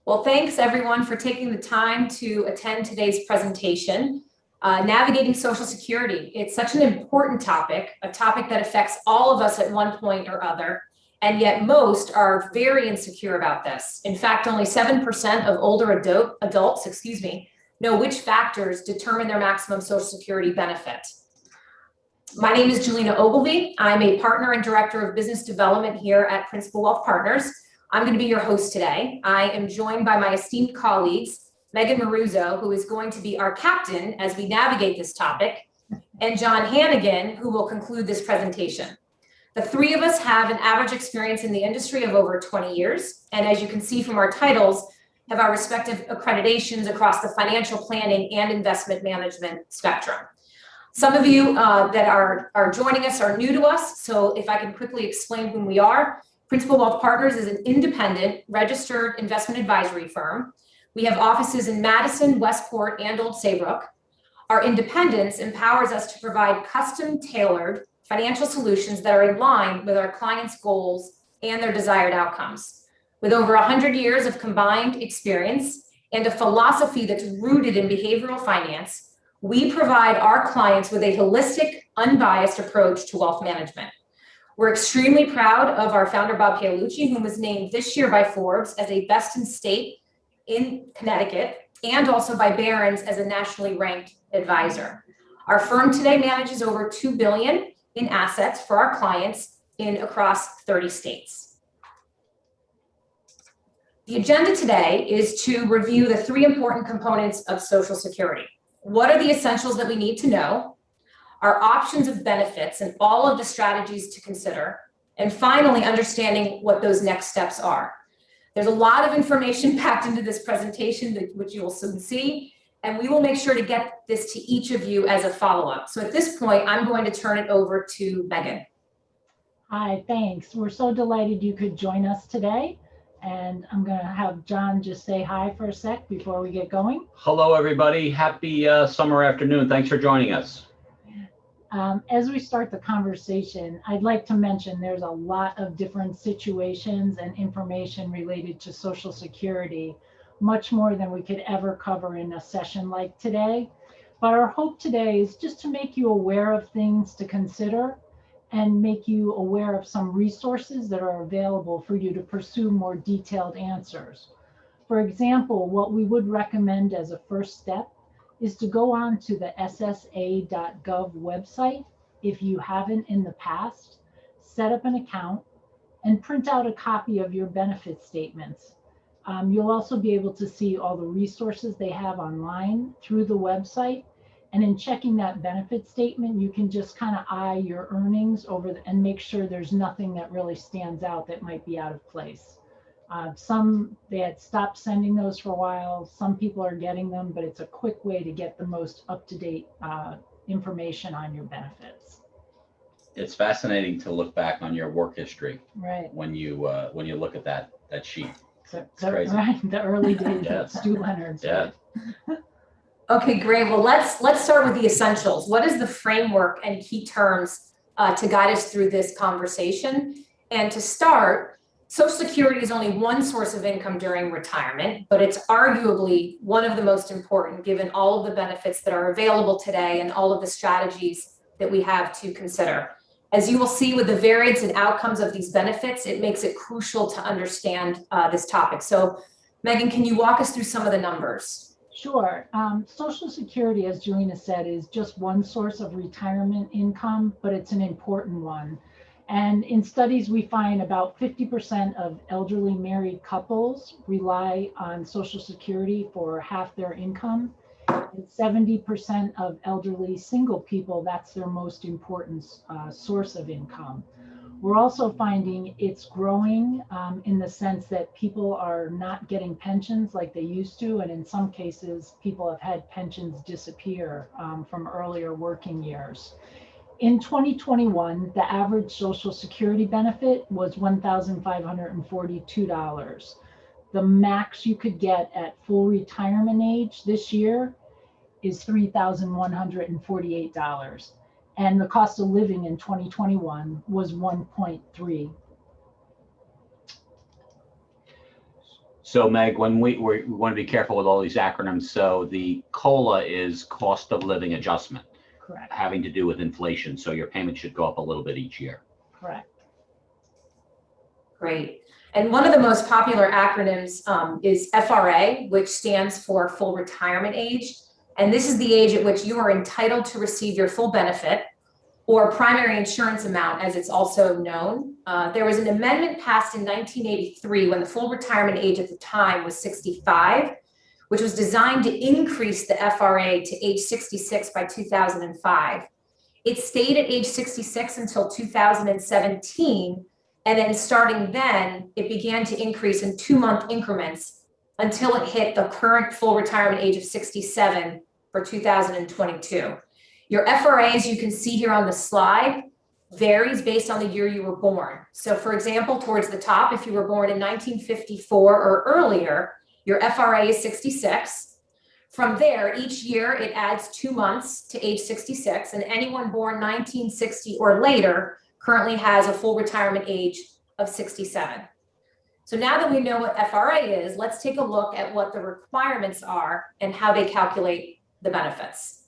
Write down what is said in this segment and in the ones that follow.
Well, thanks everyone for taking the time to attend today's presentation, Navigating Social Security. It's such an important topic, a topic that affects all of us at one point or other, and yet most are very insecure about this. In fact, only 7% of older adults, know which factors determine their maximum Social Security benefit. My name is Julina Ogilvie. I'm a partner and director of business development here at Principal Wealth Partners. I'm going to be your host today. I am joined by my esteemed colleagues, Megan Maruzzo, who is going to be our captain as we navigate this topic, and John Hannigan, who will conclude this presentation. The three of us have an average experience in the industry of over 20 years, and as you can see from our titles, have our respective accreditations across the financial planning and investment management spectrum. Some of you that are joining us are new to us, so if I can quickly explain who we are. Principal Wealth Partners is an independent, registered investment advisory firm. We have offices in Madison, Westport, and Old Saybrook. Our independence empowers us to provide custom-tailored financial solutions that are in line with our clients' goals and their desired outcomes. With over 100 years of combined experience and a philosophy that's rooted in behavioral finance, we provide our clients with a holistic, unbiased approach to wealth management. We're extremely proud of our founder, Bob Paolucci, who was named this year by Forbes as a best in state in Connecticut, and also by Barron's as a nationally ranked advisor. Our firm today manages over $2 billion in assets for our clients across 30 states. The agenda today is to review the three important components of Social Security. What are the essentials that we need to know? Our options of benefits and all of the strategies to consider, and finally understanding what those next steps are. There's a lot of information packed into this presentation, which you will soon see, and we will make sure to get this to each of you as a follow-up. So at this point, I'm going to turn it over to Megan. Hi, thanks. We're so delighted you could join us today. And I'm going to have John just say hi for a sec before we get going. Hello, everybody. Happy summer afternoon. Thanks for joining us. As we start the conversation, I'd like to mention there's a lot of different situations and information related to Social Security, much more than we could ever cover in a session like today. But our hope today is just to make you aware of things to consider and make you aware of some resources that are available for you to pursue more detailed answers. For example, what we would recommend as a first step is to go on to the ssa.gov website if you haven't in the past, set up an account, and print out a copy of your benefit statements. You'll also be able to see all the resources they have online through the website. And in checking that benefit statement, you can just kind of eye your earnings and make sure there's nothing that really stands out that might be out of place. They had stopped sending those for a while. Some people are getting them, but it's a quick way to get the most up-to-date information on your benefits. It's fascinating to look back on your work history, right? When you look at that sheet. Crazy. Right, the early days of Stu Leonard's. Yeah. Right? Okay, great. Well, let's start with the essentials. What is the framework and key terms to guide us through this conversation? And to start, Social Security is only one source of income during retirement, but it's arguably one of the most important given all of the benefits that are available today and all of the strategies that we have to consider. As you will see with the variance and outcomes of these benefits, it makes it crucial to understand this topic. So Megan, can you walk us through some of the numbers? Sure. Social Security, as Julina said, is just one source of retirement income, but it's an important one. And in studies, we find about 50% of elderly married couples rely on Social Security for half their income. And 70% of elderly single people, that's their most important source of income. We're also finding it's growing in the sense that people are not getting pensions like they used to. And in some cases, people have had pensions disappear from earlier working years. In 2021, the average Social Security benefit was $1,542. The max you could get at full retirement age this year is $3,148. And the cost of living in 2021 was 1.3. So Meg, when we want to be careful with all these acronyms. So the COLA is cost of living adjustment, Correct. having to do with inflation. So your payment should go up a little bit each year. Correct. Great. And one of the most popular acronyms is FRA, which stands for full retirement age. And this is the age at which you are entitled to receive your full benefit, or primary insurance amount, as it's also known. There was an amendment passed in 1983 when the full retirement age at the time was 65, which was designed to increase the FRA to age 66 by 2005. It stayed at age 66 until 2017, and then starting then, it began to increase in 2-month increments until it hit the current full retirement age of 67 for 2022. Your FRA, as you can see here on the slide, varies based on the year you were born. So for example, towards the top, if you were born in 1954 or earlier, your FRA is 66. From there, each year it adds 2 months to age 66, and anyone born 1960 or later currently has a full retirement age of 67. So now that we know what FRA is, let's take a look at what the requirements are and how they calculate the benefits.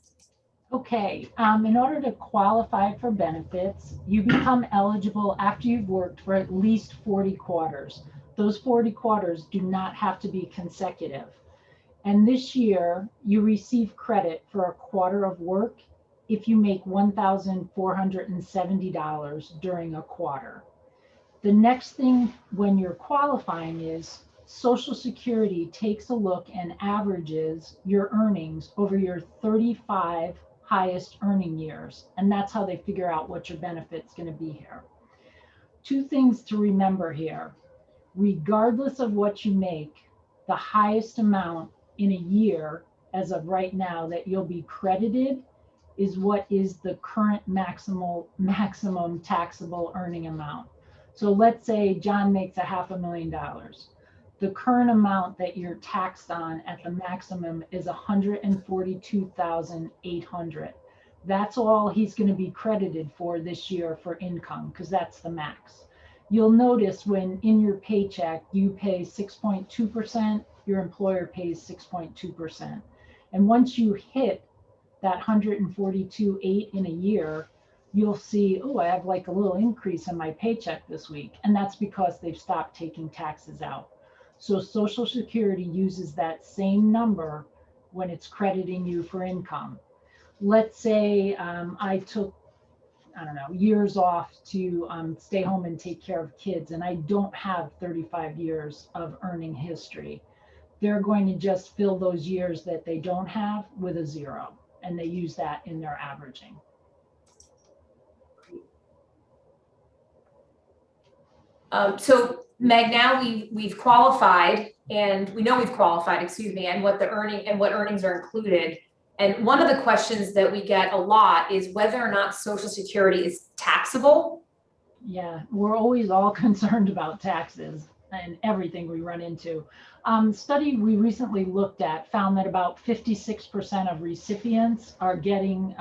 Okay, in order to qualify for benefits, you become eligible after you've worked for at least 40 quarters. Those 40 quarters do not have to be consecutive. And this year, you receive credit for a quarter of work if you make $1,470 during a quarter. The next thing when you're qualifying is Social Security takes a look and averages your earnings over your 35 highest earning years. And that's how they figure out what your benefit's going to be here. 2 things to remember here. Regardless of what you make, the highest amount in a year as of right now that you'll be credited is what is the current maximum taxable earning amount. So let's say John makes $500,000. The current amount that you're taxed on at the maximum is $142,800. That's all he's going to be credited for this year for income, because that's the max. You'll notice when in your paycheck you pay 6.2%, your employer pays 6.2%. And once you hit that 142.8 in a year, you'll see, oh, I have like a little increase in my paycheck this week. And that's because they've stopped taking taxes out. So Social Security uses that same number when it's crediting you for income. Let's say I took, years off to stay home and take care of kids, and I don't have 35 years of earning history. They're going to just fill those years that they don't have with a 0, and they use that in their averaging. So Meg, now we've qualified, and we know we've qualified, and what earnings are included. And one of the questions that we get a lot is whether or not Social Security is taxable. Yeah, we're always all concerned about taxes and everything we run into. Study we recently looked at found that about 56% of recipients are getting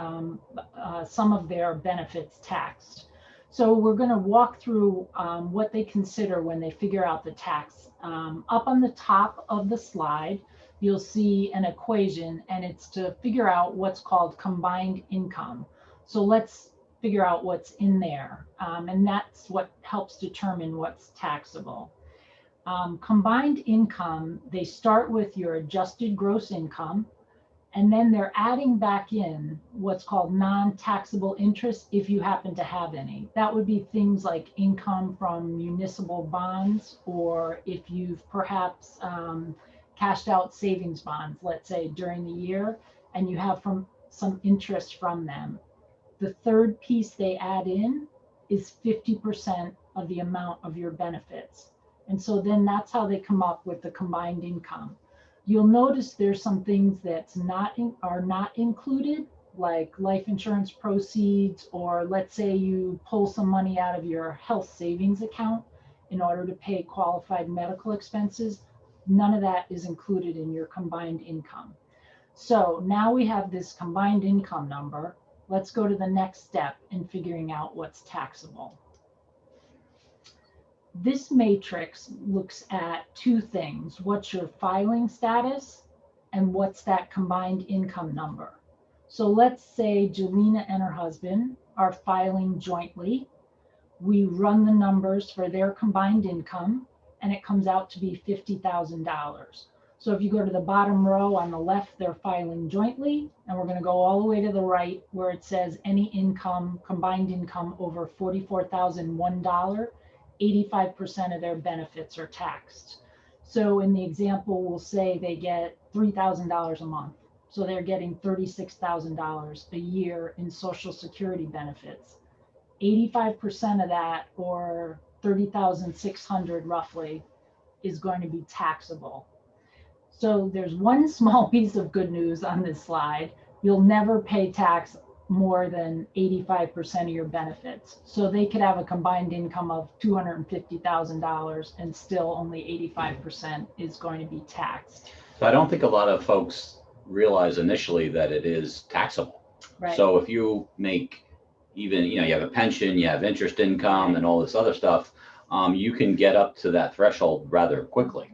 some of their benefits taxed. So we're going to walk through what they consider when they figure out the tax. Up on the top of the slide, you'll see an equation, and it's to figure out what's called combined income. So let's figure out what's in there, and that's what helps determine what's taxable. Combined income, they start with your adjusted gross income, and then they're adding back in what's called non-taxable interest if you happen to have any. That would be things like income from municipal bonds, or if you've perhaps cashed out savings bonds, let's say during the year, and you have some interest from them. The third piece they add in is 50% of the amount of your benefits. And so then that's how they come up with the combined income. You'll notice there's some things that are not included, like life insurance proceeds, or let's say you pull some money out of your health savings account in order to pay qualified medical expenses. None of that is included in your combined income. So now we have this combined income number. Let's go to the next step in figuring out what's taxable. This matrix looks at two things. What's your filing status and what's that combined income number? So let's say Jelena and her husband are filing jointly. We run the numbers for their combined income and it comes out to be $50,000. So if you go to the bottom row on the left, they're filing jointly, and we're going to go all the way to the right where it says any income, combined income over $44,001, 85% of their benefits are taxed. So in the example, we'll say they get $3,000 a month. So they're getting $36,000 a year in Social Security benefits. 85% of that, or 30,600 roughly, is going to be taxable. So there's one small piece of good news on this slide. You'll never pay tax more than 85% of your benefits. So they could have a combined income of $250,000 and still only 85% is going to be taxed. So I don't think a lot of folks realize initially that it is taxable. Right. So if you make even, you have a pension, you have interest income and all this other stuff, you can get up to that threshold rather quickly.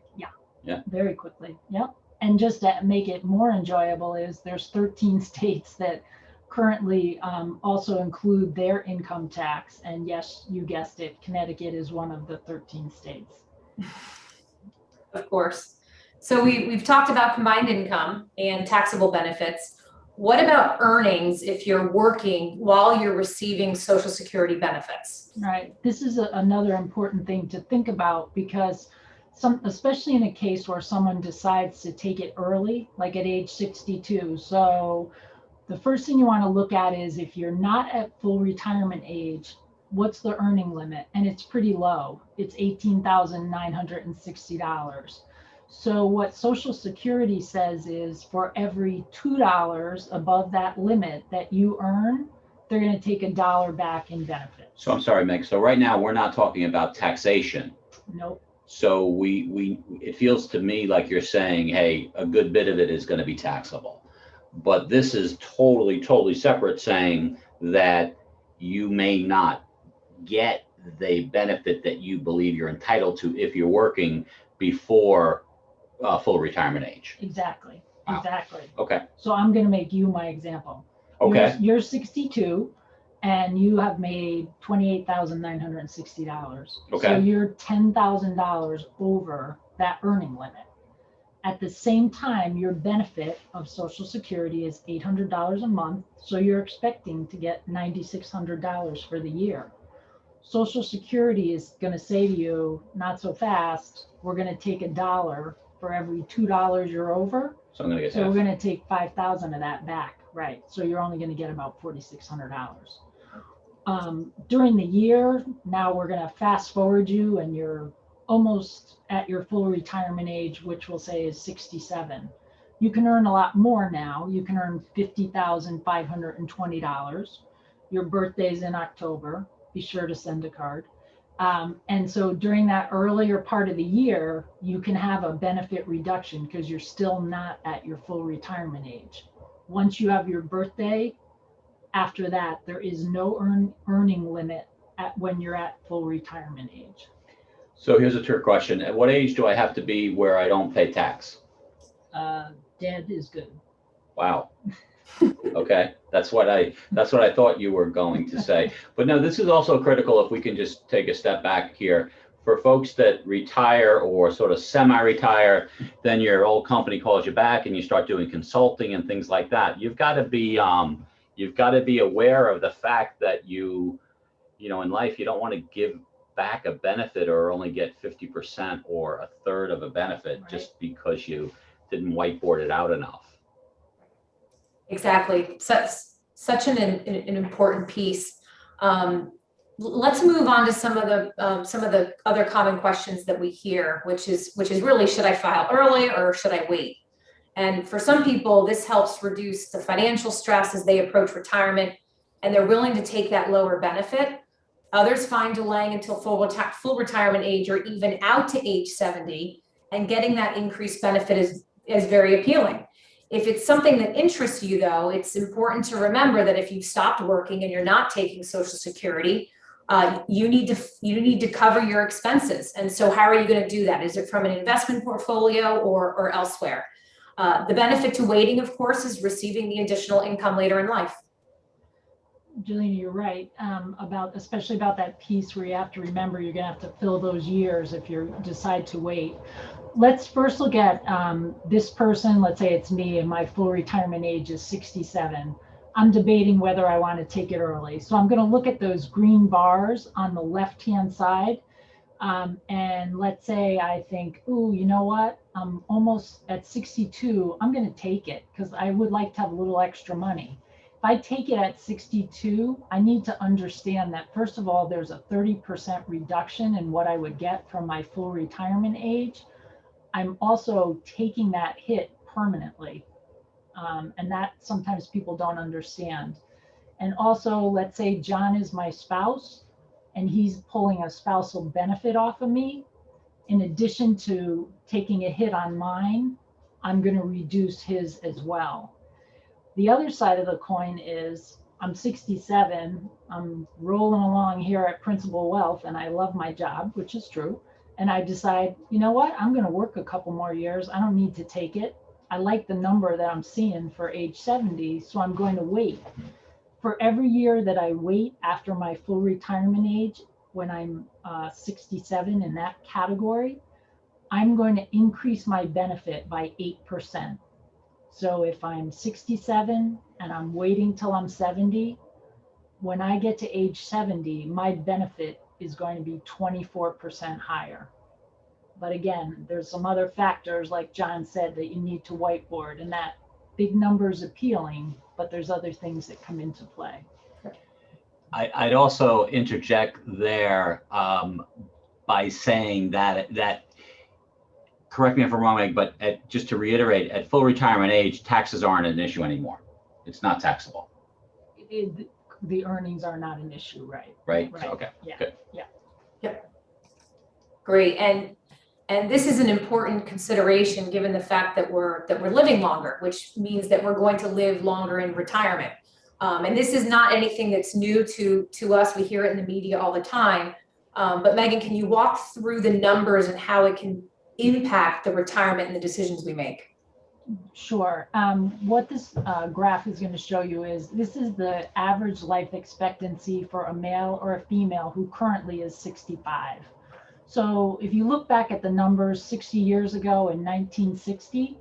Yeah. Very quickly. Yep. And just to make it more enjoyable is there's 13 states that currently also include their income tax. And yes, you guessed it, Connecticut is one of the 13 states. Of course. So we've talked about combined income and taxable benefits. What about earnings if you're working while you're receiving Social Security benefits? Right. This is another important thing to think about, because especially in a case where someone decides to take it early, like at age 62. So the first thing you want to look at is if you're not at full retirement age, what's the earning limit? And it's pretty low. It's $18,960. So what Social Security says is for every $2 above that limit that you earn, they're going to take $1 back in benefits. So I'm sorry, Meg. So right now we're not talking about taxation. Nope. So it feels to me like you're saying, hey, a good bit of it is going to be taxable. But this is totally separate, saying that you may not get the benefit that you believe you're entitled to if you're working before full retirement age. Exactly. Wow. Exactly. Okay. So I'm going to make you my example. Okay. You're 62 and you have made $28,960. Okay. So you're $10,000 over that earning limit. At the same time, your benefit of Social Security is $800 a month. So you're expecting to get $9,600 for the year. Social Security is going to say to you, not so fast. We're going to take $1 for every $2 you're over. So I'm going to get So we're going to take 5,000 of that back. Right. So you're only going to get about $4,600. During the year, now we're going to fast forward you and you're almost at your full retirement age, which we'll say is 67. You can earn a lot more now. You can earn $50,520. Your birthday's in October. Be sure to send a card. And so during that earlier part of the year, you can have a benefit reduction because you're still not at your full retirement age. Once you have your birthday, after that, there is no earning limit when you're at full retirement age. So here's a trick question. At what age do I have to be where I don't pay tax? Dead is good. Wow. Okay. That's what I thought you were going to say. But no, this is also critical if we can just take a step back here. For folks that retire or sort of semi-retire, then your old company calls you back and you start doing consulting and things like that. You've got to be aware of the fact that you in life, you don't want to give back a benefit or only get 50% or a third of a benefit just because you didn't whiteboard it out enough. Exactly. Such an important piece. Let's move on to some of the other common questions that we hear, which is really, should I file early or should I wait? And for some people, this helps reduce the financial stress as they approach retirement, and they're willing to take that lower benefit. Others find delaying until full retirement age or even out to age 70 and getting that increased benefit is very appealing. If it's something that interests you, though, it's important to remember that if you've stopped working and you're not taking Social Security, you need to cover your expenses. And so how are you going to do that? Is it from an investment portfolio or elsewhere? The benefit to waiting, of course, is receiving the additional income later in life. Julian, you're right, especially about that piece where you have to remember you're going to have to fill those years if you decide to wait. Let's first look at this person. Let's say it's me and my full retirement age is 67. I'm debating whether I want to take it early. So I'm going to look at those green bars on the left-hand side. And let's say I think, ooh, you know what? I'm almost at 62. I'm going to take it because I would like to have a little extra money. If I take it at 62, I need to understand that, first of all, there's a 30% reduction in what I would get from my full retirement age. I'm also taking that hit permanently. And that sometimes people don't understand. And also, let's say John is my spouse and he's pulling a spousal benefit off of me. In addition to taking a hit on mine, I'm going to reduce his as well. The other side of the coin is I'm 67. I'm rolling along here at Principal Wealth and I love my job, which is true. And I decide, you know what? I'm going to work a couple more years. I don't need to take it. I like the number that I'm seeing for age 70, so I'm going to wait. For every year that I wait after my full retirement age, when I'm 67 in that category, I'm going to increase my benefit by 8%. So if I'm 67 and I'm waiting till I'm 70, when I get to age 70, my benefit is going to be 24% higher. But again, there's some other factors, like John said, that you need to whiteboard, and that big number is appealing, but there's other things that come into play. I'd also interject there by saying that correct me if I'm wrong, Meg, but just to reiterate, at full retirement age, taxes aren't an issue anymore. It's not taxable. The earnings are not an issue, right? Right? Right. Okay, Yeah. good. Yeah. Yep. Great. And this is an important consideration given the fact that we're living longer, which means that we're going to live longer in retirement. And this is not anything that's new to us. We hear it in the media all the time. But Megan, can you walk through the numbers and how it can impact the retirement and the decisions we make? Sure. What this graph is going to show you is this is the average life expectancy for a male or a female who currently is 65. So if you look back at the numbers 60 years ago in 1960,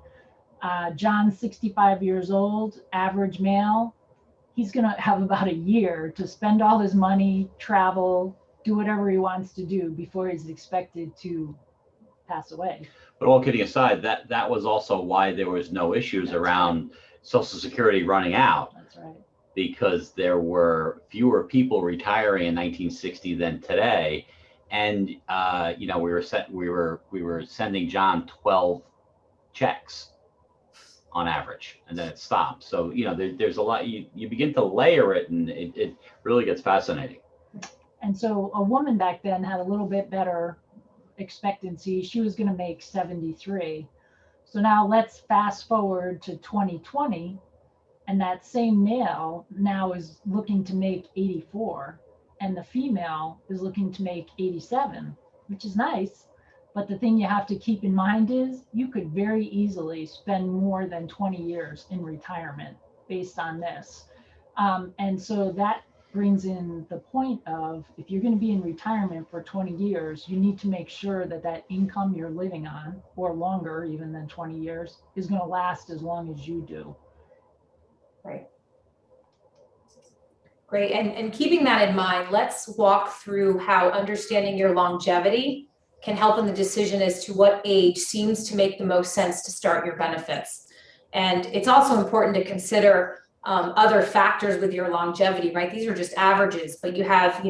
John's 65 years old, average male, he's going to have about a year to spend all his money, travel, do whatever he wants to do before he's expected to pass away. But all kidding aside, that was also why there was no issues around Social Security running out. That's right. Because there were fewer people retiring in 1960 than today. And we were sending John 12 checks on average, and then it stopped. So there's a lot. You begin to layer it, and it really gets fascinating. And so a woman back then had a little bit better expectancy. She was going to make 73. So now let's fast forward to 2020, and that same male now is looking to make 84. And the female is looking to make 87, which is nice. But the thing you have to keep in mind is you could very easily spend more than 20 years in retirement based on this. And so that brings in the point of, if you're going to be in retirement for 20 years, you need to make sure that that income you're living on, or longer even than 20 years, is going to last as long as you do. Right. Great. And keeping that in mind, let's walk through how understanding your longevity can help in the decision as to what age seems to make the most sense to start your benefits. And it's also important to consider other factors with your longevity, right? These are just averages, but you have,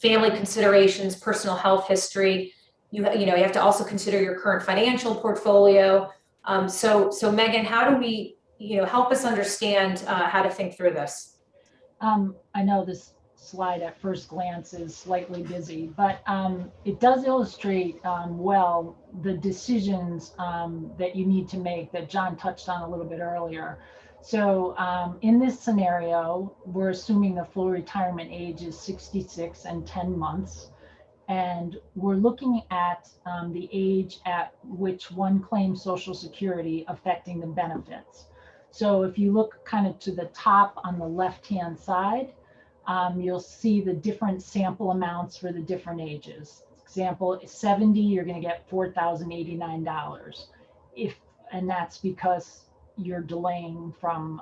family considerations, personal health history. You have to also consider your current financial portfolio. So Megan, how do we, help us understand how to think through this? I know this slide at first glance is slightly busy, but it does illustrate well the decisions that you need to make that John touched on a little bit earlier. So in this scenario, we're assuming the full retirement age is 66 and 10 months. And we're looking at the age at which one claims Social Security affecting the benefits. So if you look kind of to the top on the left-hand side, you'll see the different sample amounts for the different ages. Example, 70, you're going to get $4,089. And that's because you're delaying from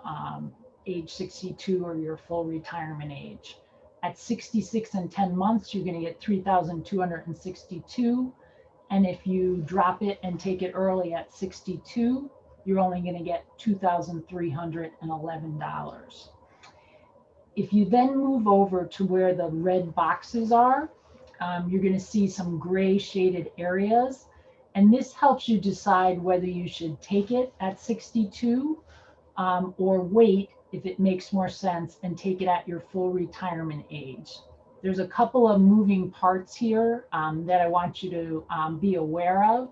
age 62 or your full retirement age. At 66 and 10 months, you're going to get $3,262. And if you drop it and take it early at 62, you're only going to get $2,311. If you then move over to where the red boxes are, you're going to see some gray shaded areas. And this helps you decide whether you should take it at 62 or wait if it makes more sense and take it at your full retirement age. There's a couple of moving parts here that I want you to be aware of.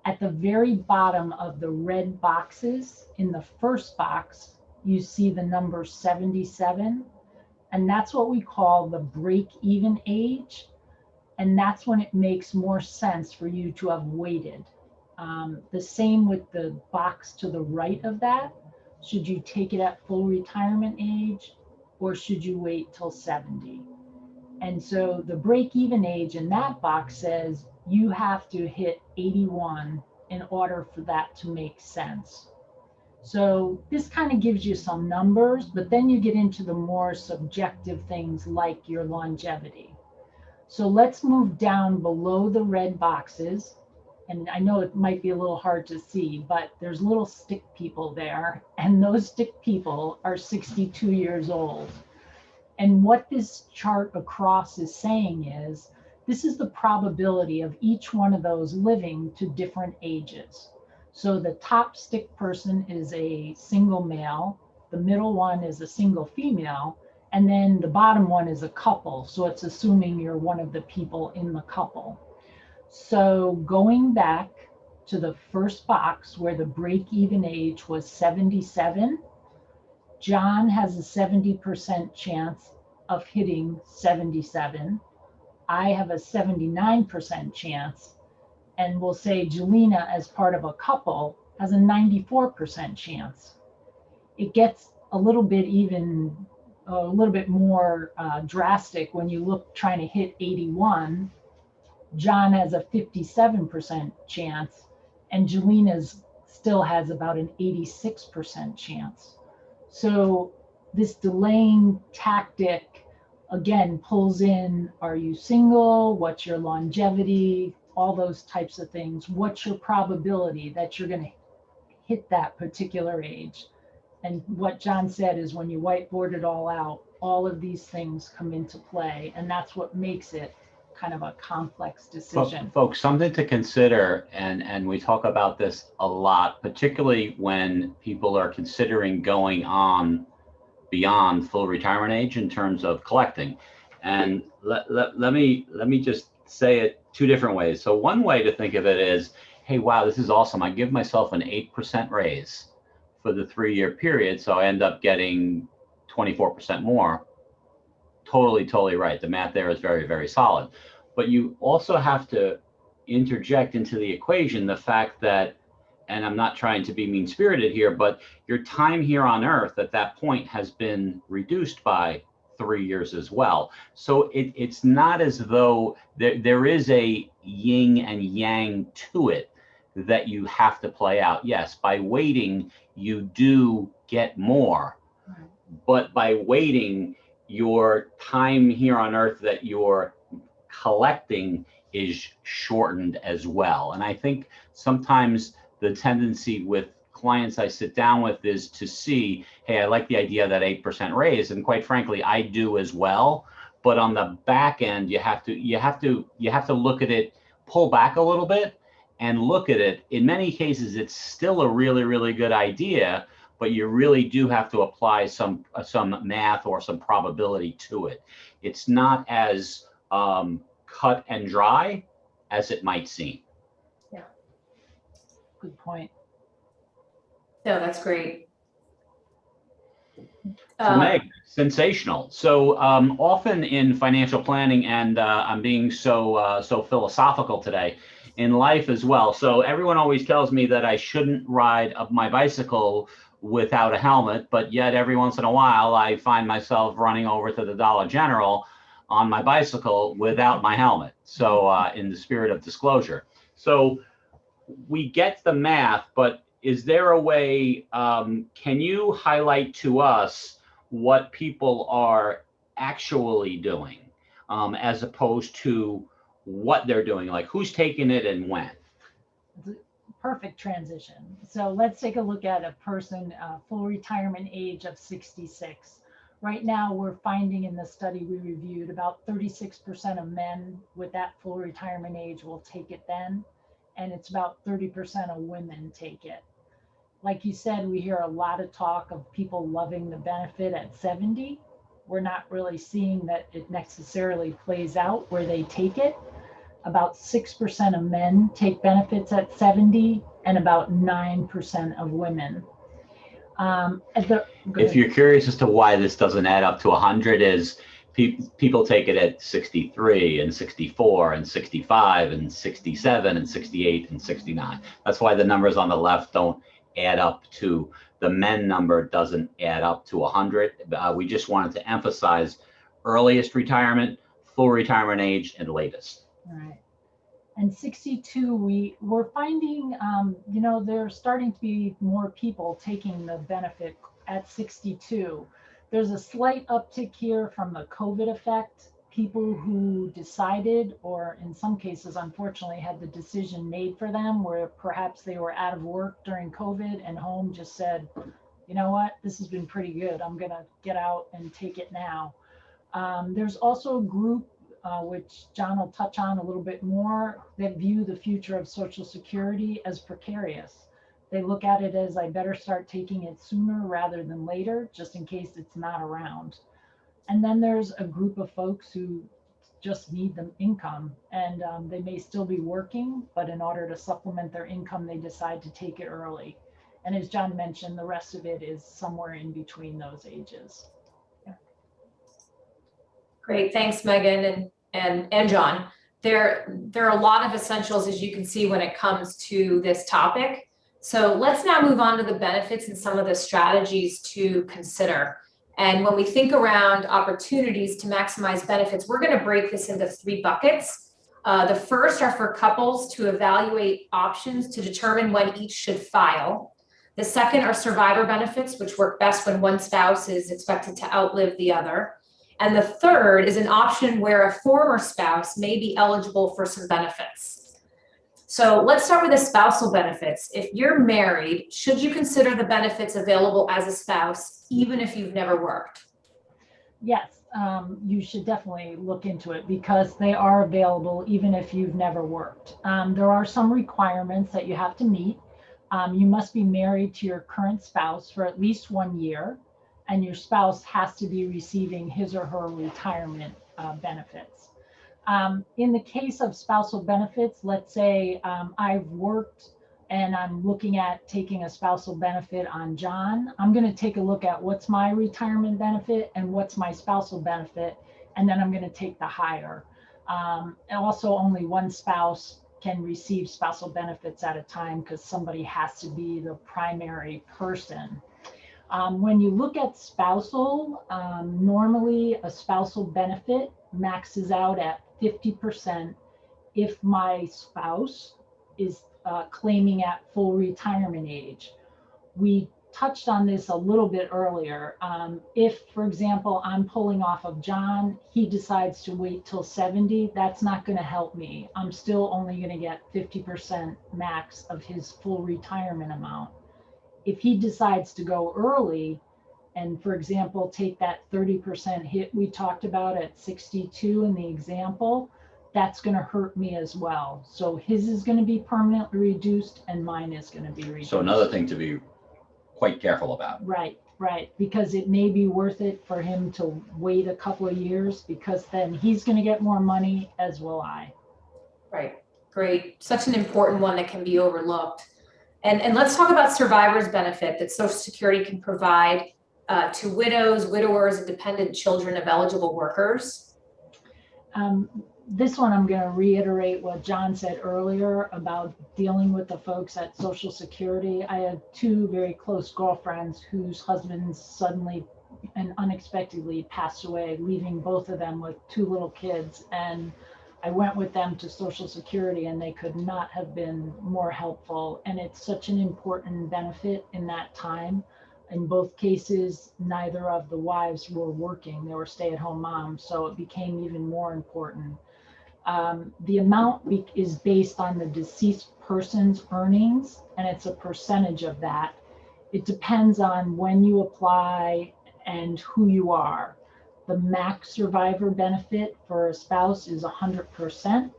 At the very bottom of the red boxes, in the first box, you see the number 77, and that's what we call the break-even age. And that's when it makes more sense for you to have waited. The same with the box to the right of that. Should you take it at full retirement age or should you wait till 70? And so the break-even age in that box says you have to hit 81 in order for that to make sense. So this kind of gives you some numbers, but then you get into the more subjective things like your longevity. So let's move down below the red boxes. And I know it might be a little hard to see, but there's little stick people there. And those stick people are 62 years old. And what this chart across is saying is, this is the probability of each one of those living to different ages. So the top stick person is a single male, the middle one is a single female, and then the bottom one is a couple. So it's assuming you're one of the people in the couple. So going back to the first box where the break-even age was 77, John has a 70% chance of hitting 77. I have a 79% chance. And we'll say Jelena, as part of a couple, has a 94% chance. It gets a little bit more drastic when you look trying to hit 81. John has a 57% chance, and Jelena's still has about an 86% chance. So this delaying tactic, again, pulls in, are you single? What's your longevity? All those types of things. What's your probability that you're going to hit that particular age? And what John said is when you whiteboard it all out, all of these things come into play. And that's what makes it kind of a complex decision. Folks, something to consider, and we talk about this a lot, particularly when people are considering going on beyond full retirement age in terms of collecting. And let me just say it two different ways. So one way to think of it is, hey, wow, this is awesome. I give myself an 8% raise for the 3-year period, so I end up getting 24% more. Totally right. The math there is very, very solid. But you also have to interject into the equation the fact that, and I'm not trying to be mean-spirited here, but your time here on Earth at that point has been reduced by 3 years as well. So it's not as though there is a yin and yang to it that you have to play out. Yes, by waiting, you do get more. Right. But by waiting, your time here on Earth that you're collecting is shortened as well. And I think sometimes the tendency with clients I sit down with is to see, hey, I like the idea of that 8% raise, and quite frankly, I do as well. But on the back end, you have to look at it, pull back a little bit, and look at it. In many cases, it's still a really, really good idea, but you really do have to apply some math or some probability to it. It's not as cut and dry as it might seem. Yeah. Good point. No, that's great. So Meg, sensational. So often in financial planning, and I'm being so philosophical today, in life as well. So everyone always tells me that I shouldn't ride up my bicycle without a helmet, but yet every once in a while I find myself running over to the Dollar General on my bicycle without my helmet. So in the spirit of disclosure. So we get the math, but is there a way, can you highlight to us what people are actually doing as opposed to what they're doing, like who's taking it and when? Perfect transition. So let's take a look at a person, full retirement age of 66. Right now, we're finding in the study we reviewed about 36% of men with that full retirement age will take it then, and it's about 30% of women take it. Like you said, we hear a lot of talk of people loving the benefit at 70. We're not really seeing that it necessarily plays out where they take it. About 6% of men take benefits at 70 and about 9% of women. If you're curious as to why this doesn't add up to 100 is people take it at 63 and 64 and 65 and 67 and 68 and 69. That's why the numbers on the left don't add up to, the men number doesn't add up to 100. We just wanted to emphasize earliest retirement, full retirement age, and latest. Right. And 62, we're finding, there's starting to be more people taking the benefit at 62. There's a slight uptick here from the COVID effect. People who decided, or in some cases, unfortunately, had the decision made for them where perhaps they were out of work during COVID and home just said, you know what, this has been pretty good. I'm going to get out and take it now. There's also a group which John will touch on a little bit more, that view the future of Social Security as precarious. They look at it as, I better start taking it sooner rather than later, just in case it's not around. And then there's a group of folks who just need the income, and they may still be working, but in order to supplement their income, they decide to take it early. And as John mentioned, the rest of it is somewhere in between those ages. Great, thanks, Megan and John. There are a lot of essentials, as you can see, when it comes to this topic. So let's now move on to the benefits and some of the strategies to consider. And when we think around opportunities to maximize benefits, we're going to break this into 3 buckets. The first are for couples to evaluate options to determine when each should file. The second are survivor benefits, which work best when one spouse is expected to outlive the other. And the third is an option where a former spouse may be eligible for some benefits. So let's start with the spousal benefits. If you're married, should you consider the benefits available as a spouse, even if you've never worked? Yes, you should definitely look into it because they are available even if you've never worked. There are some requirements that you have to meet. You must be married to your current spouse for at least 1 year, and your spouse has to be receiving his or her retirement benefits. In the case of spousal benefits, let's say I've worked and I'm looking at taking a spousal benefit on John. I'm going to take a look at what's my retirement benefit and what's my spousal benefit, and then I'm going to take the higher. And also only one spouse can receive spousal benefits at a time because somebody has to be the primary person. When you look at spousal, normally a spousal benefit maxes out at 50% if my spouse is claiming at full retirement age. We touched on this a little bit earlier. If, for example, I'm pulling off of John, he decides to wait till 70, that's not going to help me. I'm still only going to get 50% max of his full retirement amount. If he decides to go early and, for example, take that 30% hit we talked about at 62 in the example, that's going to hurt me as well. So his is going to be permanently reduced and mine is going to be reduced. So another thing to be quite careful about. Right, because it may be worth it for him to wait a couple of years because then he's going to get more money, as will I. Right, great. Such an important one that can be overlooked. And let's talk about survivor's benefit that Social Security can provide to widows, widowers, and dependent children of eligible workers? This one, I'm going to reiterate what John said earlier about dealing with the folks at Social Security. I have two very close girlfriends whose husbands suddenly and unexpectedly passed away, leaving both of them with two little kids. And I went with them to Social Security, and they could not have been more helpful. And it's such an important benefit in that time. In both cases, neither of the wives were working. They were stay-at-home moms, so it became even more important. The amount is based on the deceased person's earnings, and it's a percentage of that. It depends on when you apply and who you are. The max survivor benefit for a spouse is 100%.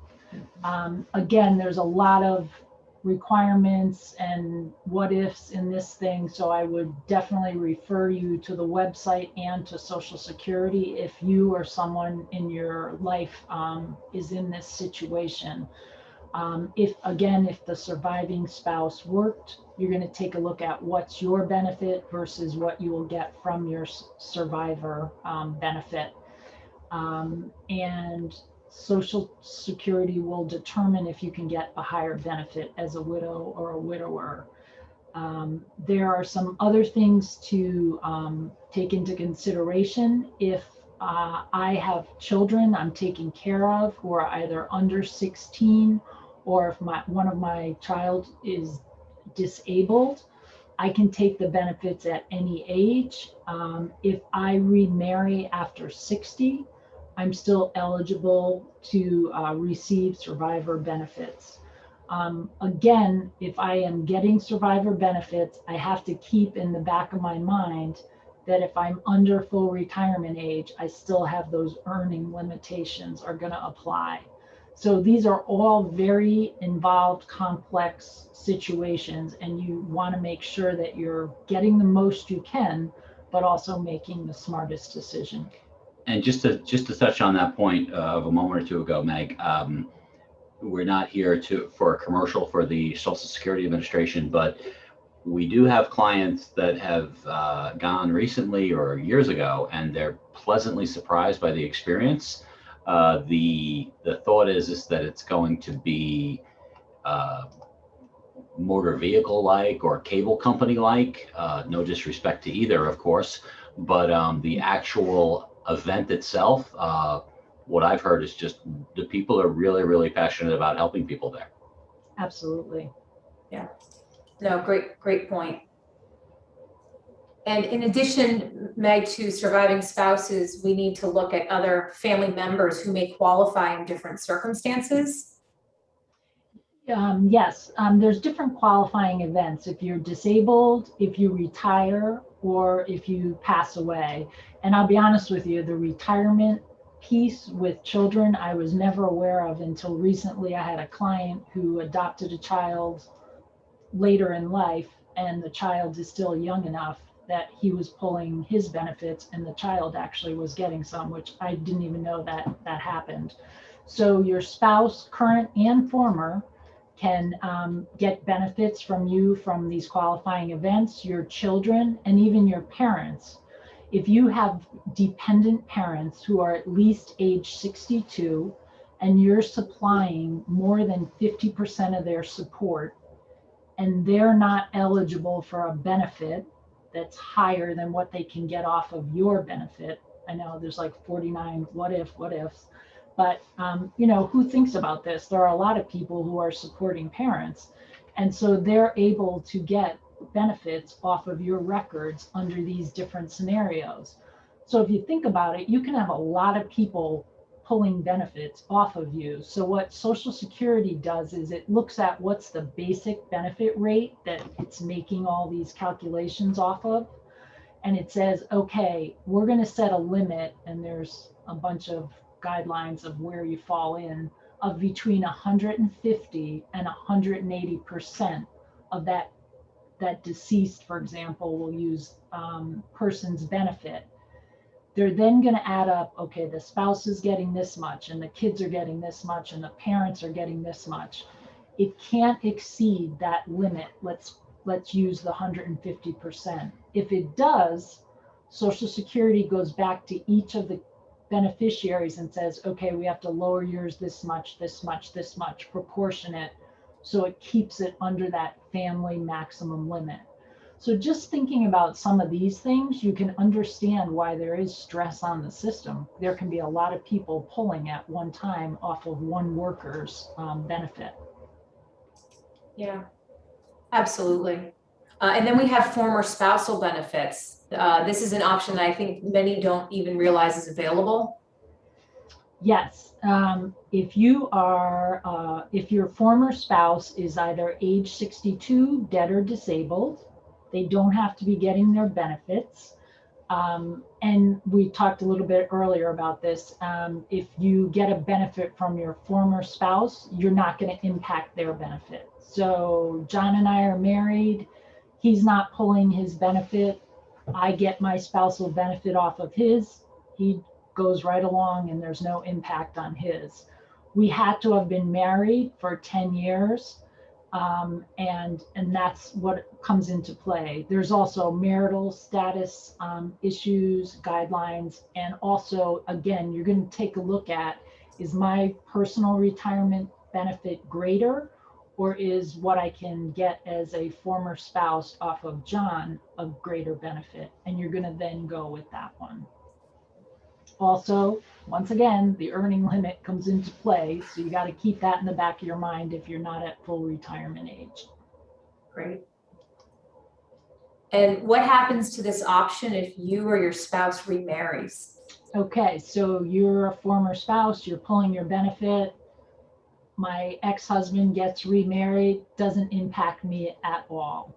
Again, there's a lot of requirements and what ifs in this thing, so I would definitely refer you to the website and to Social Security if you or someone in your life is in this situation. If the surviving spouse worked, you're going to take a look at what's your benefit versus what you will get from your survivor benefit. And Social Security will determine if you can get a higher benefit as a widow or a widower. There are some other things to take into consideration. If I have children I'm taking care of who are either under 16, or if one of my child is disabled, I can take the benefits at any age. If I remarry after 60, I'm still eligible to receive survivor benefits. Again, if I am getting survivor benefits, I have to keep in the back of my mind that if I'm under full retirement age, I still have those earning limitations are going to apply. So these are all very involved, complex situations, and you want to make sure that you're getting the most you can, but also making the smartest decision. And just to touch on that point of a moment or two ago, Meg, we're not here for a commercial for the Social Security Administration, but we do have clients that have gone recently or years ago, and they're pleasantly surprised by the experience. The thought is that it's going to be motor vehicle like or cable company like. No disrespect to either, of course, but the actual event itself, what I've heard is just the people are really, really passionate about helping people there. Absolutely. Yeah. No, great point. And in addition, Meg, to surviving spouses, we need to look at other family members who may qualify in different circumstances. Yes, there's different qualifying events. If you're disabled, if you retire, or if you pass away. And I'll be honest with you, the retirement piece with children, I was never aware of until recently. I had a client who adopted a child later in life, and the child is still young enough that he was pulling his benefits and the child actually was getting some, which I didn't even know that happened. So your spouse, current and former, can get benefits from you from these qualifying events, your children, and even your parents. If you have dependent parents who are at least age 62 and you're supplying more than 50% of their support, and they're not eligible for a benefit that's higher than what they can get off of your benefit. I know there's like 49 what ifs, but who thinks about this? There are a lot of people who are supporting parents, and so they're able to get benefits off of your records under these different scenarios. So if you think about it, you can have a lot of people pulling benefits off of you. So what Social Security does is it looks at what's the basic benefit rate that it's making all these calculations off of. And it says, okay, we're going to set a limit, and there's a bunch of guidelines of where you fall in, of between 150 and 180% of that deceased, for example, will use person's benefit. They're then going to add up, okay, the spouse is getting this much, and the kids are getting this much, and the parents are getting this much. It can't exceed that limit. Let's use the 150%. If it does, Social Security goes back to each of the beneficiaries and says, okay, we have to lower yours this much, this much, this much, proportionate. So it keeps it under that family maximum limit. So just thinking about some of these things, you can understand why there is stress on the system. There can be a lot of people pulling at one time off of one worker's benefit. Yeah, absolutely. And then we have former spousal benefits. This is an option that I think many don't even realize is available. Yes, if your former spouse is either age 62, dead or disabled, they don't have to be getting their benefits. And we talked a little bit earlier about this. If you get a benefit from your former spouse, you're not going to impact their benefit. So John and I are married. He's not pulling his benefit. I get my spousal benefit off of his. He goes right along and there's no impact on his. We had to have been married for 10 years. And that's what comes into play. There's also marital status issues, guidelines, and also, again, you're going to take a look at, is my personal retirement benefit greater, or is what I can get as a former spouse off of John a greater benefit? And you're going to then go with that one. Also, once again, the earning limit comes into play, so you got to keep that in the back of your mind if you're not at full retirement age. Great. And what happens to this option if you or your spouse remarries? Okay, so you're a former spouse, you're pulling your benefit. My ex-husband gets remarried, doesn't impact me at all.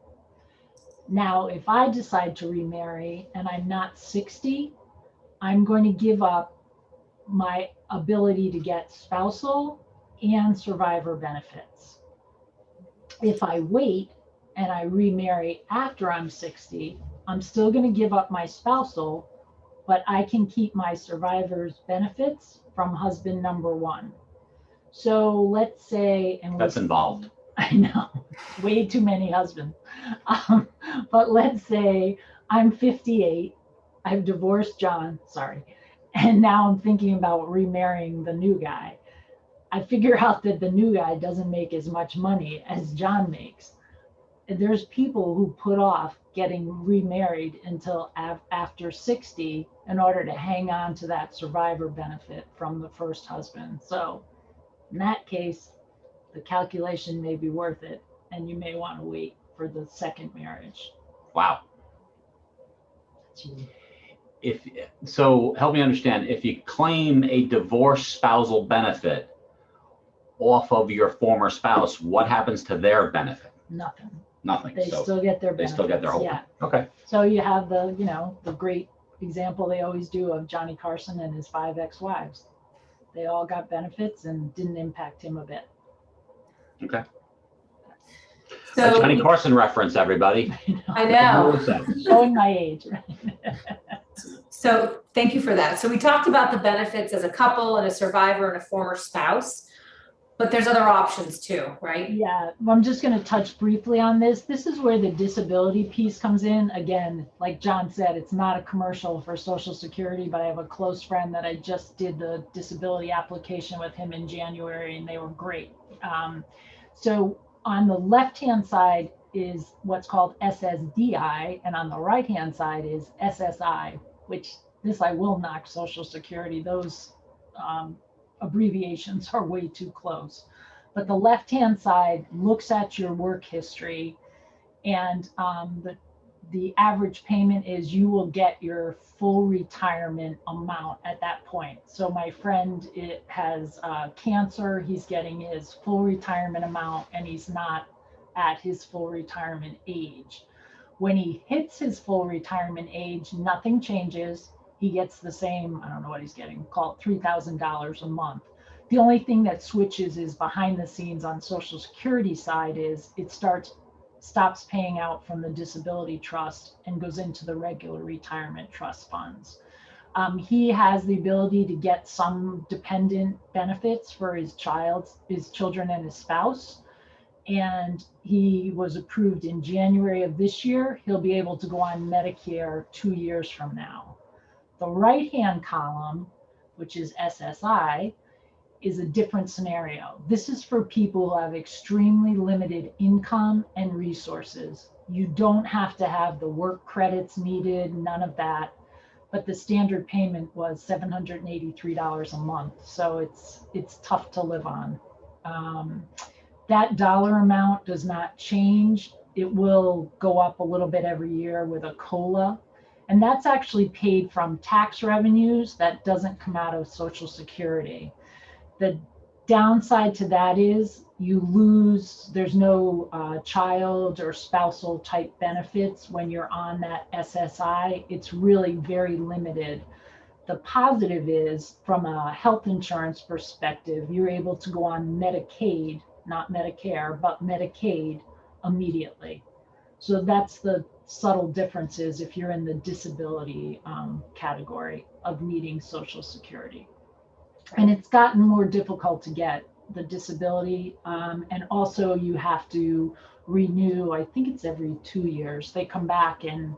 Now, if I decide to remarry and I'm not 60, I'm going to give up my ability to get spousal and survivor benefits. If I wait and I remarry after I'm 60, I'm still going to give up my spousal, but I can keep my survivor's benefits from husband number one. So let's say, and That's involved. I know, way too many husbands. But let's say I'm 58, I've divorced John, sorry, and now I'm thinking about remarrying the new guy. I figure out that the new guy doesn't make as much money as John makes. There's people who put off getting remarried until after 60 in order to hang on to that survivor benefit from the first husband. So in that case, the calculation may be worth it, and you may want to wait for the second marriage. Wow. So help me understand, if you claim a divorced spousal benefit off of your former spouse, what happens to their benefit? Nothing. Nothing. They So still get their they benefits. still get their whole. Yeah. Okay. So you have the great example they always do of Johnny Carson and his 5 ex-wives. They all got benefits and didn't impact him a bit. Okay. So A Johnny Carson reference, everybody. I know. What was that? Showing my age. So thank you for that. So we talked about the benefits as a couple and a survivor and a former spouse, but there's other options too, right? Yeah, well, I'm just going to touch briefly on this. This is where the disability piece comes in. Again, like John said, it's not a commercial for Social Security, but I have a close friend that I just did the disability application with him in January, and they were great. So on the left-hand side is what's called SSDI, and on the right-hand side is SSI, which this I will knock Social Security. Those abbreviations are way too close. But the left-hand side looks at your work history, and the average payment is you will get your full retirement amount at that point. So my friend has cancer. He's getting his full retirement amount, and he's not at his full retirement age. When he hits his full retirement age, nothing changes. He gets the same, I don't know what he's getting, call it $3,000 a month. The only thing that switches is behind the scenes on Social Security side is it stops paying out from the disability trust and goes into the regular retirement trust funds. He has the ability to get some dependent benefits for his children and his spouse. and he was approved in January of this year. He'll be able to go on Medicare 2 years from now. The right-hand column, which is SSI, is a different scenario. This is for people who have extremely limited income and resources. You don't have to have the work credits needed, none of that. But the standard payment was $783 a month. So it's tough to live on. That dollar amount does not change. It will go up a little bit every year with a COLA. And that's actually paid from tax revenues. That doesn't come out of Social Security. The downside to that is you lose, there's no child or spousal type benefits when you're on that SSI. It's really very limited. The positive is, from a health insurance perspective, you're able to go on Medicaid, not Medicare, but Medicaid immediately. So that's the subtle differences if you're in the disability category of needing Social Security. And it's gotten more difficult to get the disability. And also you have to renew, I think it's every 2 years. They come back and,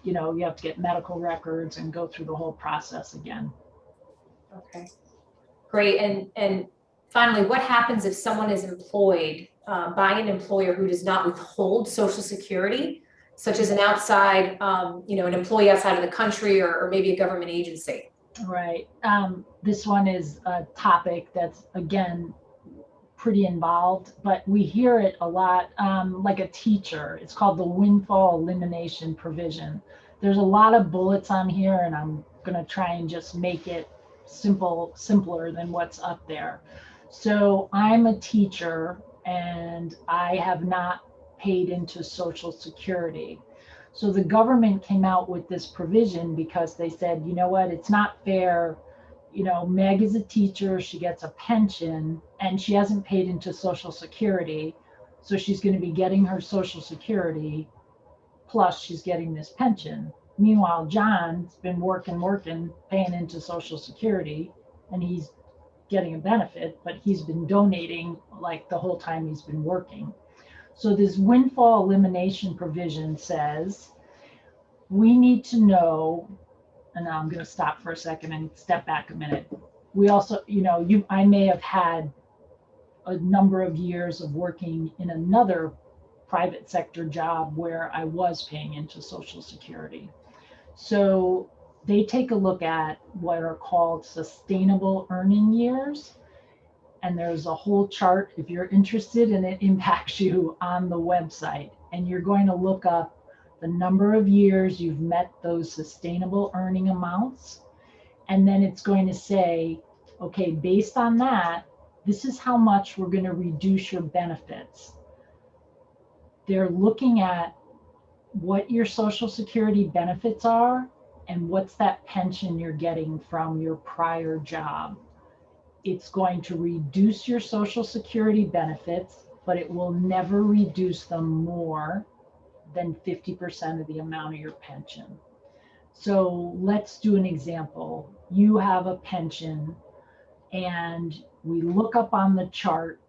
you have to get medical records and go through the whole process again. Okay, great. And finally, what happens if someone is employed by an employer who does not withhold Social Security, such as an outside, an employee outside of the country or maybe a government agency? Right. This one is a topic that's, again, pretty involved, but we hear it a lot, like a teacher. It's called the Windfall Elimination provision. There's a lot of bullets on here, and I'm going to try and just make it simpler than what's up there. So I'm a teacher, and I have not paid into Social Security. So the government came out with this provision because they said, you know what, it's not fair. Meg is a teacher, she gets a pension, and she hasn't paid into Social Security. So she's going to be getting her Social Security, plus she's getting this pension. Meanwhile, John's been working, paying into Social Security, and he's getting a benefit, but he's been donating like the whole time he's been working. So this windfall elimination provision says we need to know, and now I'm going to stop for a second and step back a minute. We also, I may have had a number of years of working in another private sector job where I was paying into Social Security. So they take a look at what are called sustainable earning years. And there's a whole chart, if you're interested, and it impacts you on the website. And you're going to look up the number of years you've met those sustainable earning amounts. And then it's going to say, okay, based on that, this is how much we're going to reduce your benefits. They're looking at what your Social Security benefits are and what's that pension you're getting from your prior job. It's going to reduce your Social Security benefits, but it will never reduce them more than 50% of the amount of your pension. So let's do an example. You have a pension, and we look up on the chart,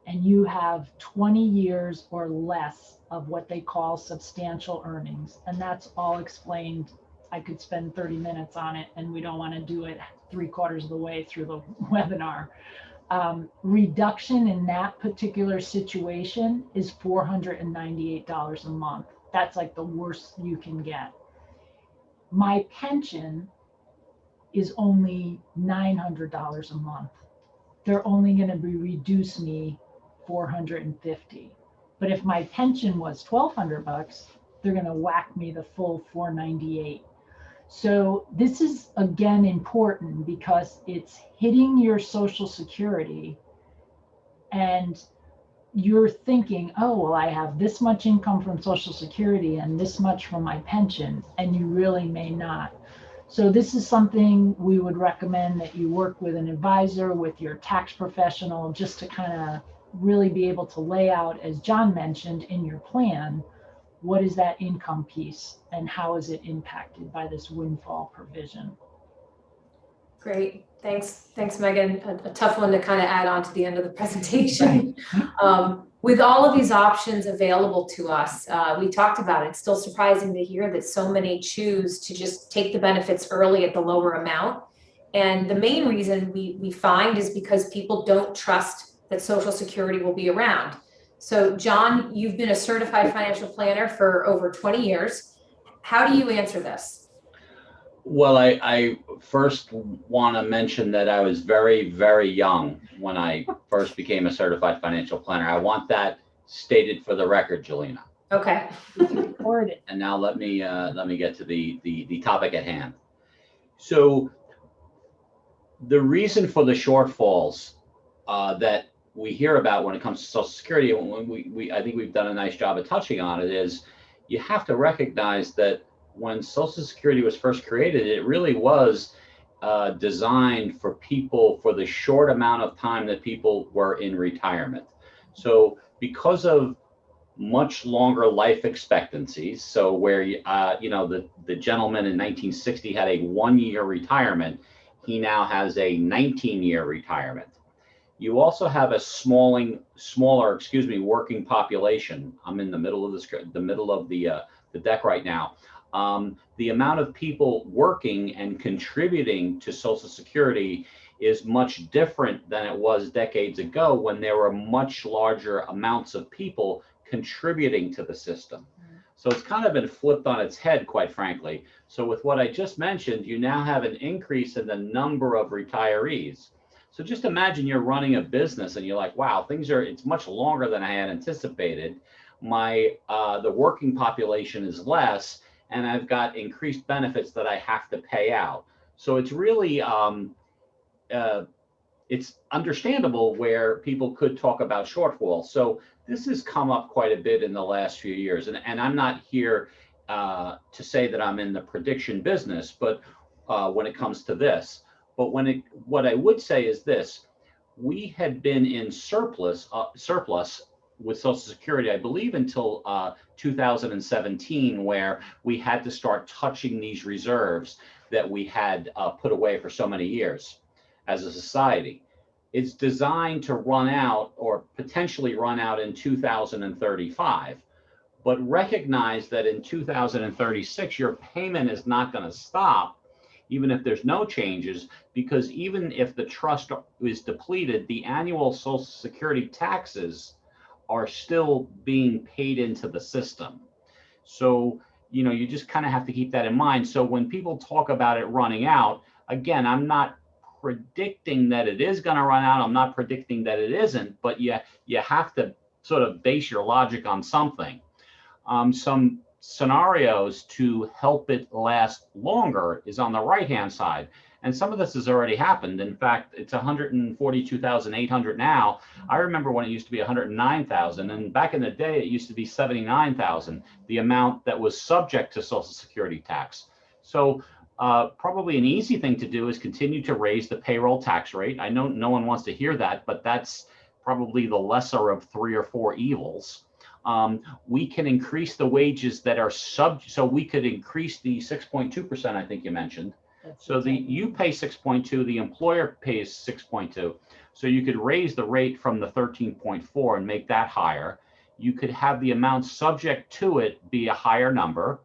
and you have 20 years or less of what they call substantial earnings. And that's all explained. I could spend 30 minutes on it, and we don't want to do it 3/4 of the way through the webinar. Reduction in that particular situation is $498 a month. That's like the worst you can get. My pension is only $900 a month. They're only going to reduce me $450. But if my pension was $1,200, they're going to whack me the full $498. So this is, again, important because it's hitting your Social Security, and you're thinking, oh, well, I have this much income from Social Security and this much from my pension, and you really may not. So this is something we would recommend that you work with an advisor, with your tax professional, just to kind of really be able to lay out, as John mentioned, in your plan, what is that income piece and how is it impacted by this windfall provision? Great. Thanks, Megan. A tough one to kind of add on to the end of the presentation. With all of these options available to us, we talked about it, it's still surprising to hear that so many choose to just take the benefits early at the lower amount. And the main reason we find is because people don't trust that Social Security will be around. So John, you've been a certified financial planner for over 20 years. How do you answer this? Well, I first want to mention that I was very, very young when I first became a certified financial planner. I want that stated for the record, Jelena. Okay. Record it. And now let me get to the topic at hand. So the reason for the shortfalls that we hear about when it comes to Social Security, and when I think we've done a nice job of touching on it, is you have to recognize that when Social Security was first created, it really was designed for people for the short amount of time that people were in retirement. So because of much longer life expectancies, so where the gentleman in 1960 had a 1-year retirement, he now has a 19-year retirement. You also have a smaller working population. I'm in the middle of the deck right now. The amount of people working and contributing to Social Security is much different than it was decades ago, when there were much larger amounts of people contributing to the system. So it's kind of been flipped on its head, quite frankly. So with what I just mentioned, you now have an increase in the number of retirees. So just imagine you're running a business and you're like, wow, it's much longer than I had anticipated. The working population is less, and I've got increased benefits that I have to pay out. So it's really, it's understandable where people could talk about shortfalls. So this has come up quite a bit in the last few years. And I'm not here to say that I'm in the prediction business, but when it comes to this. But what I would say is this: we had been in surplus with Social Security, I believe, until 2017, where we had to start touching these reserves that we had put away for so many years as a society. It's designed to run out, or potentially run out, in 2035. But recognize that in 2036, your payment is not going to stop, even if there's no changes, because even if the trust is depleted, the annual Social Security taxes are still being paid into the system. So, you just kind of have to keep that in mind. So when people talk about it running out, again, I'm not predicting that it is going to run out. I'm not predicting that it isn't, but you have to sort of base your logic on something. Some scenarios to help it last longer is on the right-hand side. And some of this has already happened. In fact, it's 142,800 now. I remember when it used to be 109,000, and back in the day, it used to be 79,000, the amount that was subject to Social Security tax. So probably an easy thing to do is continue to raise the payroll tax rate. I know no one wants to hear that, but that's probably the lesser of 3 or 4 evils. We can increase the wages that are so we could increase the 6.2%, I think you mentioned. So you pay 6.2, the employer pays 6.2. So you could raise the rate from the 13.4 and make that higher. You could have the amount subject to it be a higher number.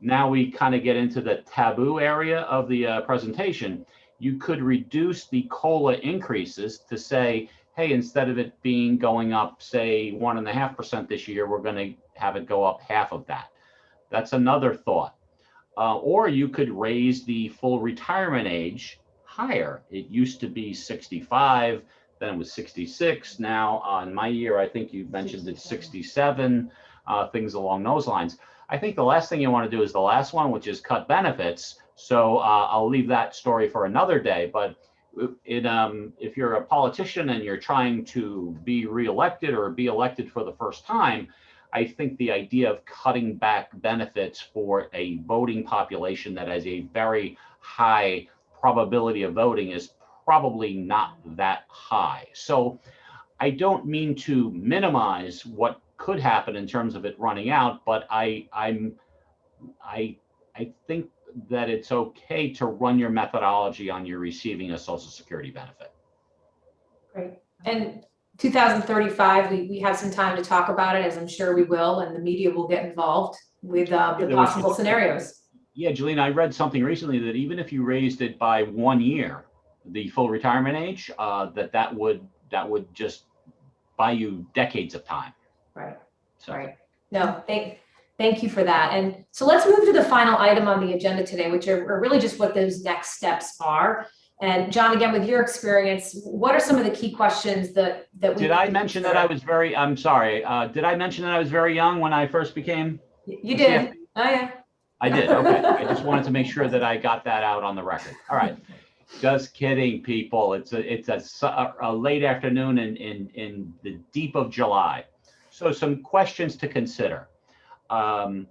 Now we kind of get into the taboo area of the presentation. You could reduce the COLA increases to say, hey, instead of it going up, say 1.5% this year, we're going to have it go up half of that. That's another thought. Or you could raise the full retirement age higher. It used to be 65, then it was 66. Now, in my year, I think you mentioned it's 67, things along those lines. I think the last thing you want to do is the last one, which is cut benefits. So I'll leave that story for another day. But if you're a politician and you're trying to be reelected or be elected for the first time, I think the idea of cutting back benefits for a voting population that has a very high probability of voting is probably not that high. So I don't mean to minimize what could happen in terms of it running out, but I think that it's okay to run your methodology on your receiving a Social Security benefit. Great. And 2035, we have some time to talk about it, as I'm sure we will, and the media will get involved with the there was- possible scenarios. Yeah, Jelena, I read something recently that even if you raised it by 1 year, the full retirement age, that would just buy you decades of time. Right. So. Right. No, thank you for that. And so let's move to the final item on the agenda today, which are really just what those next steps are. And John, again, with your experience, what are some of the key questions that we Did I mention that I was very, I'm sorry, did I mention that I was very young when I first became? You did. Oh, yeah. I did. Okay. I just wanted to make sure that I got that out on the record. All right. Just kidding, people. It's a late afternoon in the deep of July. So some questions to consider. How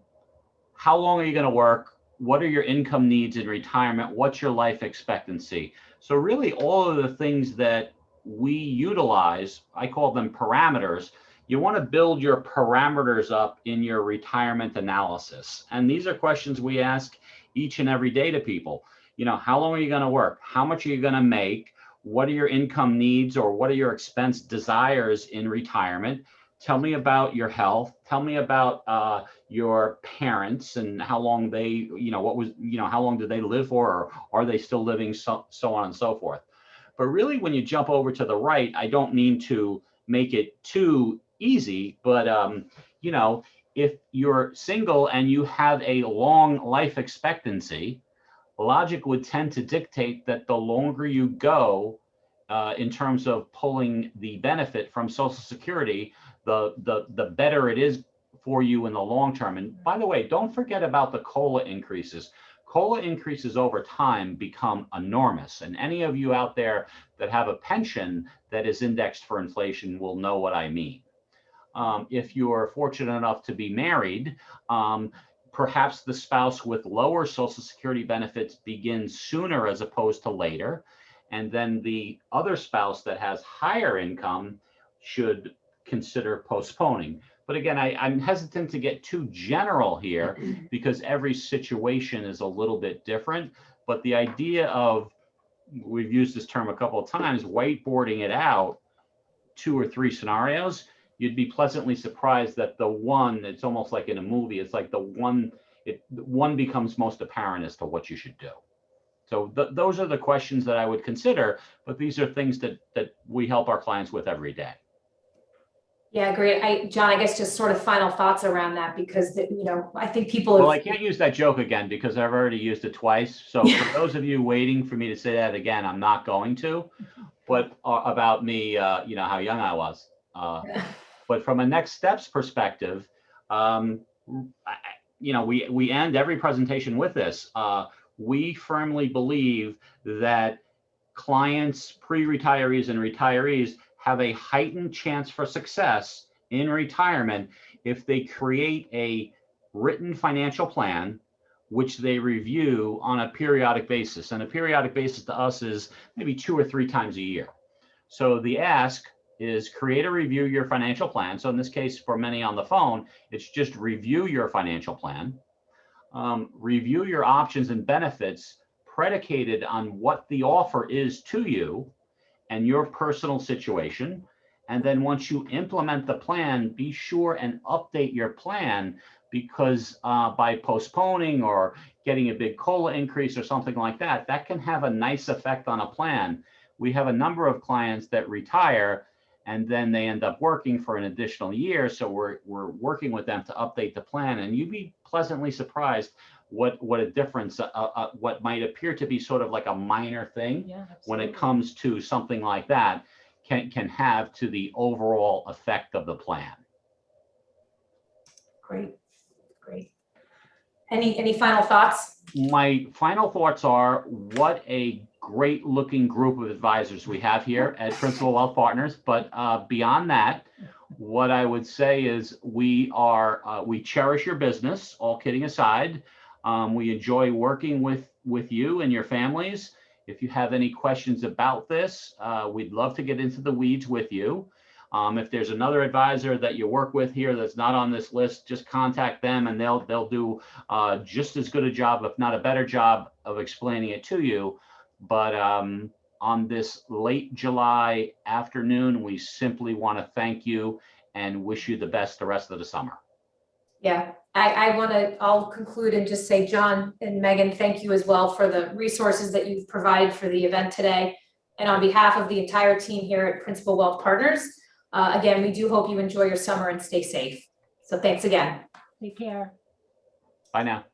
long are you going to work? What are your income needs in retirement? What's your life expectancy? So really all of the things that we utilize, I call them parameters. You want to build your parameters up in your retirement analysis. And these are questions we ask each and every day to people. You know, how long are you going to work? How much are you going to make? What are your income needs, or what are your expense desires in retirement? Tell me about your health. Tell me about your parents and how long they, how long did they live for, or are they still living, so on and so forth. But really, when you jump over to the right, I don't mean to make it too easy, but if you're single and you have a long life expectancy, logic would tend to dictate that the longer you go in terms of pulling the benefit from Social Security, the better it is for you in the long term. And by the way, don't forget about the COLA increases. COLA increases over time become enormous. And any of you out there that have a pension that is indexed for inflation will know what I mean. If you're fortunate enough to be married, perhaps the spouse with lower Social Security benefits begins sooner as opposed to later. And then the other spouse that has higher income should consider postponing. But again, I'm hesitant to get too general here because every situation is a little bit different. But the idea of, we've used this term a couple of times, whiteboarding it out, 2 or 3 scenarios, you'd be pleasantly surprised that the one, it's almost like in a movie, it's like the one becomes most apparent as to what you should do. So those are the questions that I would consider, but these are things that we help our clients with every day. Yeah, great. John, I guess just sort of final thoughts around that, because I think people. Well, I can't use that joke again because I've already used it twice. So for those of you waiting for me to say that again, I'm not going to. But about me, how young I was. But from a next steps perspective, we end every presentation with this. We firmly believe that clients, pre-retirees and retirees have a heightened chance for success in retirement if they create a written financial plan, which they review on a periodic basis. And a periodic basis to us is maybe 2 or 3 times a year. So the ask is create a review your financial plan. So in this case, for many on the phone, it's just review your financial plan, review your options and benefits predicated on what the offer is to you and your personal situation. And then once you implement the plan, be sure and update your plan, because by postponing or getting a big COLA increase or something like that, that can have a nice effect on a plan. We have a number of clients that retire and then they end up working for an additional year. So we're working with them to update the plan, and you'd be pleasantly surprised what a difference, what might appear to be sort of like a minor thing, when it comes to something like that, can have to the overall effect of the plan. Great. Any final thoughts? My final thoughts are, what a great looking group of advisors we have here at Principal Wealth Partners. But beyond that, what I would say is we cherish your business, all kidding aside. We enjoy working with you and your families. If you have any questions about this, we'd love to get into the weeds with you. If there's another advisor that you work with here that's not on this list, just contact them and they'll do just as good a job, if not a better job, of explaining it to you. But on this late July afternoon. We simply want to thank you and wish you the best the rest of the summer. Yeah, I'll conclude and just say, John and Megan, thank you as well for the resources that you've provided for the event today. And on behalf of the entire team here at Principal Wealth Partners, again, we do hope you enjoy your summer and stay safe. So thanks again. Take care. Bye now.